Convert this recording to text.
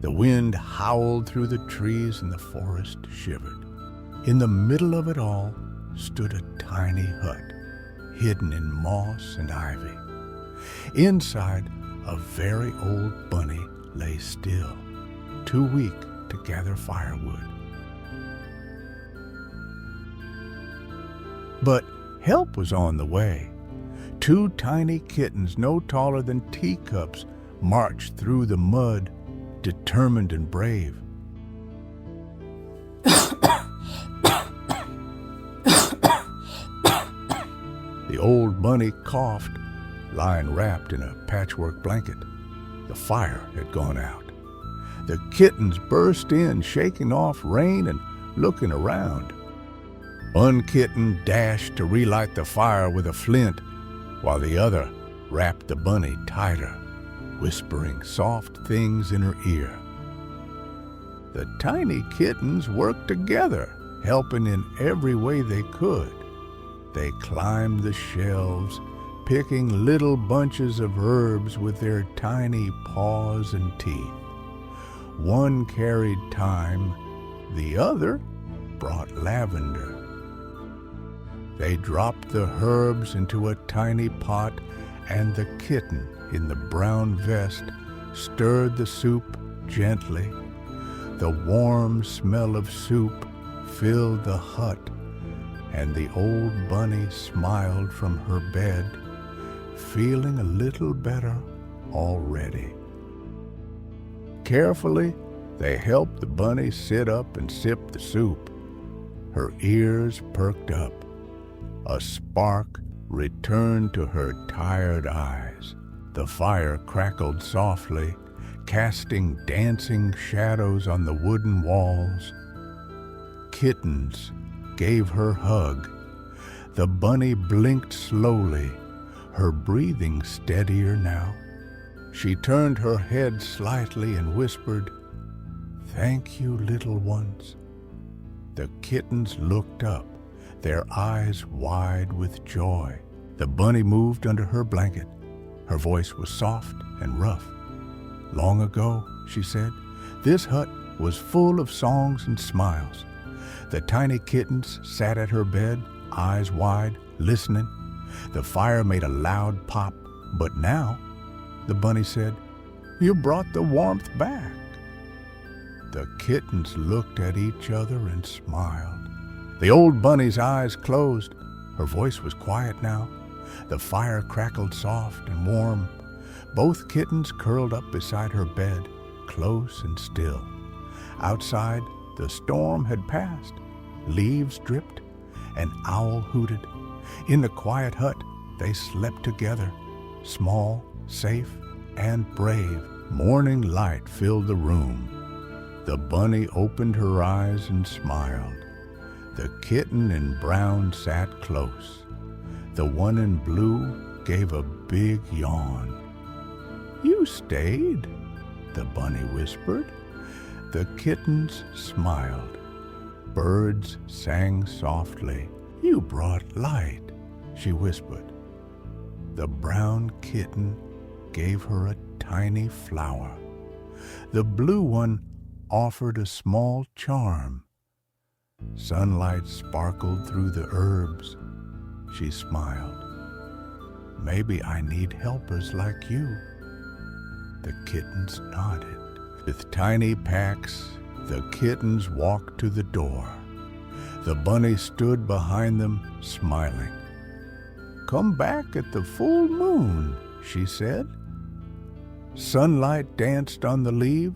The wind howled through the trees and the forest shivered. In the middle of it all stood a tiny hut, hidden in moss and ivy. Inside, a very old bunny lay still, too weak to gather firewood. But help was on the way. Two tiny kittens, no taller than teacups, marched through the mud, determined and brave. The old bunny coughed, lying wrapped in a patchwork blanket. The fire had gone out. The kittens burst in, shaking off rain and looking around. One kitten dashed to relight the fire with a flint, while the other wrapped the bunny tighter, whispering soft things in her ear. The tiny kittens worked together, helping in every way they could. They climbed the shelves, picking little bunches of herbs with their tiny paws and teeth. One carried thyme, the other brought lavender. They dropped the herbs into a tiny pot, and the kitten in the brown vest stirred the soup gently. The warm smell of soup filled the hut, and the old bunny smiled from her bed, feeling a little better already. Carefully, they helped the bunny sit up and sip the soup. Her ears perked up. A spark returned to her tired eyes. The fire crackled softly, casting dancing shadows on the wooden walls. Kittens gave her hug. The bunny blinked slowly, her breathing steadier now. She turned her head slightly and whispered, "Thank you, little ones." The kittens looked up, their eyes wide with joy. The bunny moved under her blanket. Her voice was soft and rough. "Long ago," she said, "this hut was full of songs and smiles." The tiny kittens sat at her bed, eyes wide, listening. The fire made a loud pop. "But now," the bunny said, "you brought the warmth back." The kittens looked at each other and smiled. The old bunny's eyes closed. Her voice was quiet now. The fire crackled soft and warm. Both kittens curled up beside her bed, close and still. Outside, the storm had passed. Leaves dripped. An owl hooted. In the quiet hut, they slept together, small, safe, and brave. Morning light filled the room. The bunny opened her eyes and smiled. The kitten in brown sat close. The one in blue gave a big yawn. "You stayed," the bunny whispered. The kittens smiled. Birds sang softly. "You brought light," she whispered. The brown kitten gave her a tiny flower. The blue one offered a small charm. Sunlight sparkled through the herbs. She smiled. "Maybe I need helpers like you." The kittens nodded. With tiny packs, the kittens walked to the door. The bunny stood behind them, smiling. "Come back at the full moon," she said. Sunlight danced on the leaves.